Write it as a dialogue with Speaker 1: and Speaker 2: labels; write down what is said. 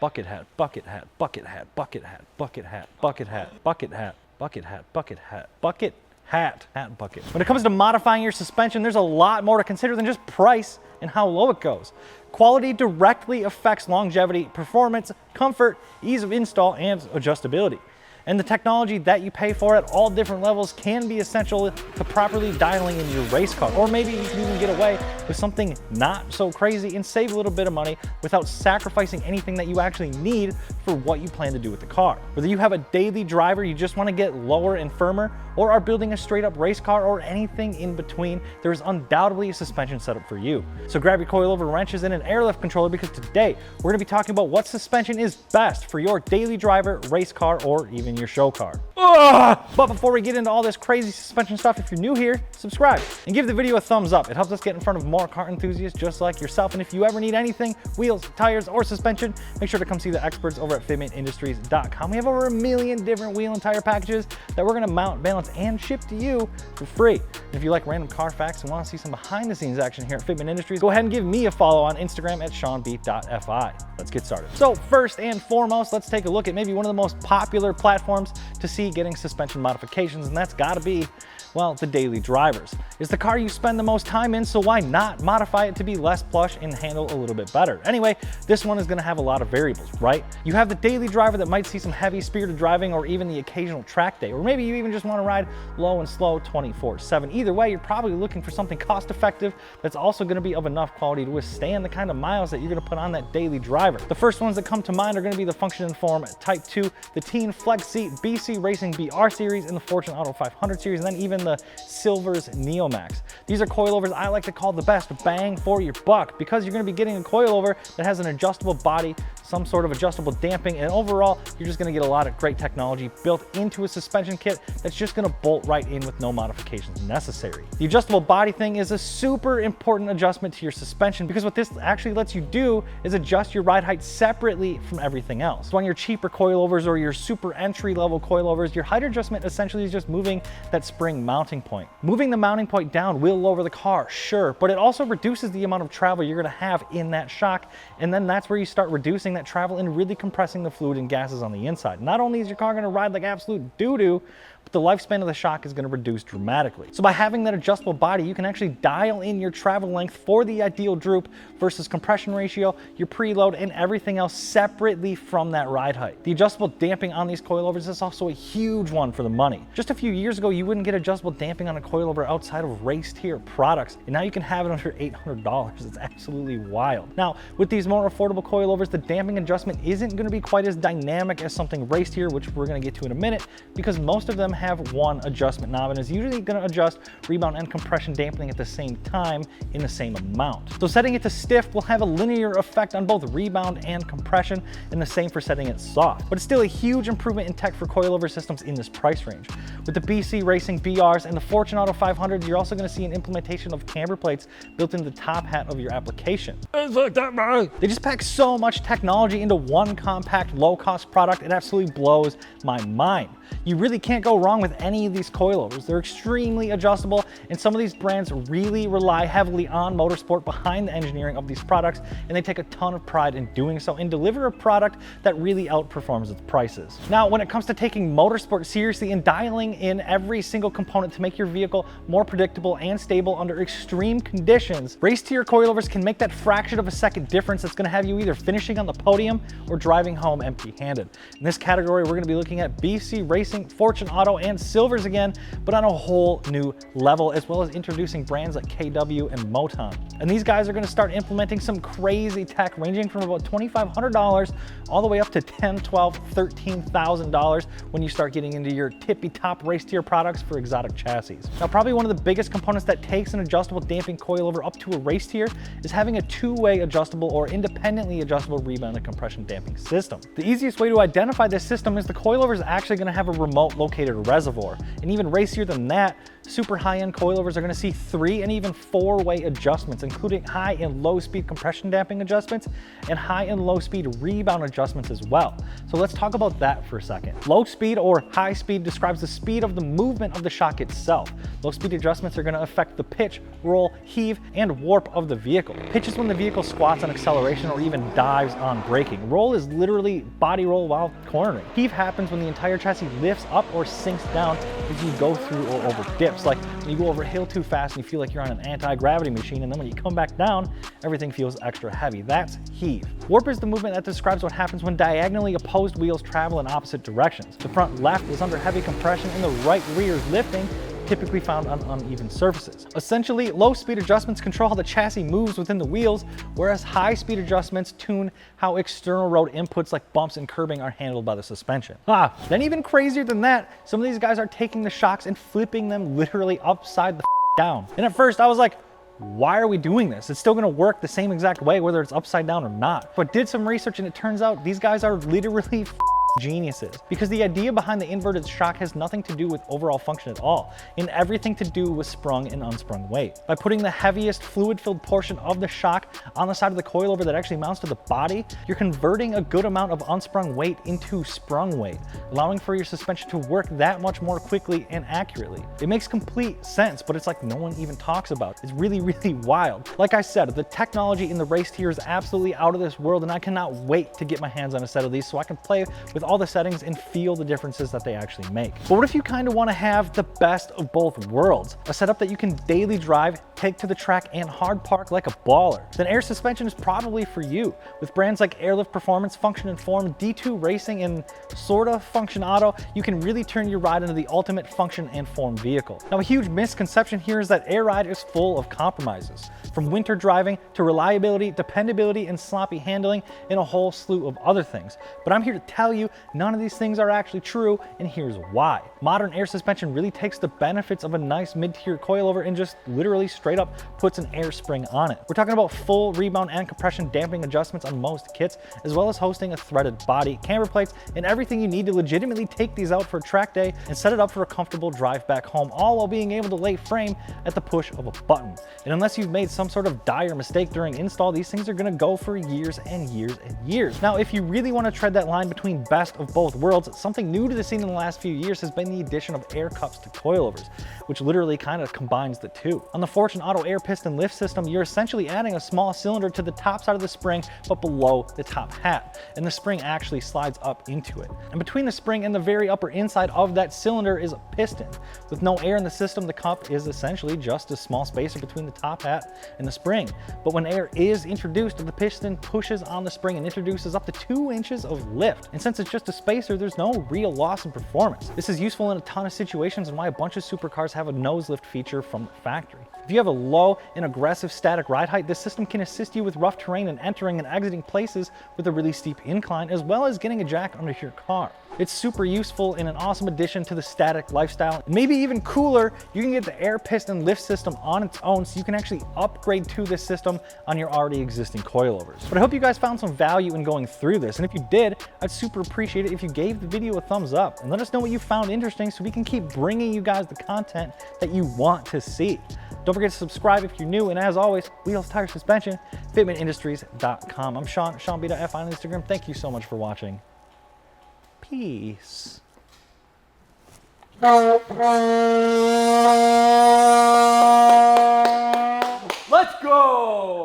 Speaker 1: bucket hat, bucket hat, bucket hat, bucket hat, bucket hat, bucket hat, bucket hat, bucket hat, bucket hat, bucket hat, hat bucket. When it comes to modifying your suspension, there's a lot more to consider than just price and how low it goes. Quality directly affects longevity, performance, comfort, ease of install, and adjustability. And the technology that you pay for at all different levels can be essential to properly dialing in your race car. Or maybe you can even get away with something not so crazy and save a little bit of money without sacrificing anything that you actually need for what you plan to do with the car. Whether you have a daily driver, you just want to get lower and firmer, or are building a straight up race car, or anything in between, there is undoubtedly a suspension setup for you. So grab your coilover wrenches and an airlift controller, because today we're going to be talking about what suspension is best for your daily driver, race car, or even your show car. But before we get into all this crazy suspension stuff, if you're new here, subscribe and give the video a thumbs up. It helps us get in front of more car enthusiasts just like yourself. And if you ever need anything, wheels, tires, or suspension, make sure to come see the experts over at fitmentindustries.com. We have over 1 million different wheel and tire packages that we're going to mount, balance, and ship to you for free. And if you like random car facts and want to see some behind the scenes action here at Fitment Industries, go ahead and give me a follow on Instagram at seanb.fi. Let's get started. So first and foremost, let's take a look at maybe one of the most popular platforms to see getting suspension modifications, and that's got to be, well, the daily drivers. It's the car you spend the most time in, so why not modify it to be less plush and handle a little bit better? Anyway, this one is going to have a lot of variables, right? You have the daily driver that might see some heavy spirited driving, or even the occasional track day, or maybe you even just want to ride low and slow 24/7. Either way, you're probably looking for something cost effective that's also going to be of enough quality to withstand the kind of miles that you're going to put on that daily driver. The first ones that come to mind are going to be the Function and Form Type 2, the Teen Flex Seat BC Racing BR Series, and the Fortune Auto 500 Series, and then even the Silver's Neomax. These are coilovers I like to call the best bang for your buck, because you're going to be getting a coilover that has an adjustable body, some sort of adjustable damping, and overall you're just going to get a lot of great technology built into a suspension kit that's just going to bolt right in with no modifications necessary. The adjustable body thing is a super important adjustment to your suspension, because what this actually lets you do is adjust your ride height separately from everything else. So on your cheaper coilovers or your super entry level coilovers, your height adjustment essentially is just moving that spring mounting point. Moving the mounting point down will lower the car, sure, but it also reduces the amount of travel you're going to have in that shock, and then that's where you start reducing that travel and really compressing the fluid and gases on the inside. Not only is your car going to ride like absolute doo-doo, but the lifespan of the shock is going to reduce dramatically. So by having that adjustable body, you can actually dial in your travel length for the ideal droop versus compression ratio, your preload, and everything else separately from that ride height. The adjustable damping on these coilovers is also a huge one for the money. Just a few years ago, you wouldn't get adjustable damping on a coilover outside of race tier products, and now you can have it under $800. It's absolutely wild. Now, with these more affordable coilovers, the damping adjustment isn't going to be quite as dynamic as something race tier, which we're going to get to in a minute, because most of them have one adjustment knob and is usually going to adjust rebound and compression dampening at the same time in the same amount. So setting it to stiff will have a linear effect on both rebound and compression, and the same for setting it soft. But it's still a huge improvement in tech for coilover systems in this price range. With the BC Racing BRs and the Fortune Auto 500, you're also going to see an implementation of camber plates built into the top hat of your application. They just pack so much technology into one compact, low-cost product. It absolutely blows my mind. You really can't go wrong with any of these coilovers. They're extremely adjustable, and some of these brands really rely heavily on motorsport behind the engineering of these products, and they take a ton of pride in doing so and deliver a product that really outperforms its prices. Now, when it comes to taking motorsport seriously and dialing in every single component to make your vehicle more predictable and stable under extreme conditions, race tier coilovers can make that fraction of a second difference that's going to have you either finishing on the podium or driving home empty-handed. In this category, we're going to be looking at BC Racing, Fortune Auto, and Silvers again, but on a whole new level, as well as introducing brands like KW and Moton. And these guys are going to start implementing some crazy tech ranging from about $2,500 all the way up to $10,000, $12,000, $13,000 when you start getting into your tippy top race tier products for exotic chassis. Now, probably one of the biggest components that takes an adjustable damping coilover up to a race tier is having a two-way adjustable or independently adjustable rebound and compression damping system. The easiest way to identify this system is the coilover is actually going to have a remote located standard reservoir. And even racier than that, super high-end coilovers are going to see 3 and even 4-way adjustments, including high and low speed compression damping adjustments and high and low speed rebound adjustments as well. So let's talk about that for a second. Low speed or high speed describes the speed of the movement of the shock itself. Low speed adjustments are going to affect the pitch, roll, heave, and warp of the vehicle. Pitch is when the vehicle squats on acceleration or even dives on braking. Roll is literally body roll while cornering. Heave happens when the entire chassis lifts up or sinks down as you go through or over dips. Like when you go over a hill too fast and you feel like you're on an anti-gravity machine, and then when you come back down, everything feels extra heavy. That's heave. Warp is the movement that describes what happens when diagonally opposed wheels travel in opposite directions. The front left is under heavy compression and the right rear is lifting, typically found on uneven surfaces. Essentially, low speed adjustments control how the chassis moves within the wheels, whereas high speed adjustments tune how external road inputs like bumps and curbing are handled by the suspension. Then even crazier than that, some of these guys are taking the shocks and flipping them literally upside the down. And at first I was like, why are we doing this? It's still gonna work the same exact way whether it's upside down or not. But did some research and it turns out these guys are literally geniuses, because the idea behind the inverted shock has nothing to do with overall function at all, and everything to do with sprung and unsprung weight. By putting the heaviest fluid-filled portion of the shock on the side of the coilover that actually mounts to the body, you're converting a good amount of unsprung weight into sprung weight, allowing for your suspension to work that much more quickly and accurately. It makes complete sense, but it's like no one even talks about it. It's really, really wild. Like I said, the technology in the race tier is absolutely out of this world, and I cannot wait to get my hands on a set of these so I can play with all the settings and feel the differences that they actually make. But what if you kind of want to have the best of both worlds? A setup that you can daily drive, take to the track, and hard park like a baller. Then air suspension is probably for you. With brands like Airlift Performance, Function and Form, D2 Racing, and sorta Function Auto, you can really turn your ride into the ultimate function and form vehicle. Now, a huge misconception here is that Air Ride is full of compromises, from winter driving to reliability, dependability, and sloppy handling, and a whole slew of other things. But I'm here to tell you, none of these things are actually true, and here's why. Modern air suspension really takes the benefits of a nice mid-tier coilover and just literally straight up puts an air spring on it. We're talking about full rebound and compression damping adjustments on most kits, as well as hosting a threaded body, camber plates, and everything you need to legitimately take these out for a track day and set it up for a comfortable drive back home, all while being able to lay frame at the push of a button. And unless you've made some sort of dire mistake during install, these things are gonna go for years and years and years. Now, if you really want to tread that line between best of both worlds, something new to the scene in the last few years has been the addition of air cups to coilovers, which literally kind of combines the two. On the Fortune Auto air piston lift system, you're essentially adding a small cylinder to the top side of the spring, but below the top hat, and the spring actually slides up into it. And between the spring and the very upper inside of that cylinder is a piston. With no air in the system, the cup is essentially just a small spacer between the top hat and the spring. But when air is introduced, the piston pushes on the spring and introduces up to 2 inches of lift. And since it's just a spacer, there's no real loss in performance. This is useful in a ton of situations and why a bunch of supercars have a nose lift feature from the factory. If you have a low and aggressive static ride height, this system can assist you with rough terrain and entering and exiting places with a really steep incline, as well as getting a jack under your car. It's super useful and an awesome addition to the static lifestyle. And maybe even cooler, you can get the air piston lift system on its own, so you can actually upgrade to this system on your already existing coilovers. But I hope you guys found some value in going through this, and if you did, I'd super appreciate it if you gave the video a thumbs up and let us know what you found interesting so we can keep bringing you guys the content that you want to see. Don't forget to subscribe if you're new, and as always, wheels, tires, suspension, fitmentindustries.com. I'm Sean B.F on Instagram. Thank you so much for watching. Peace. Let's go!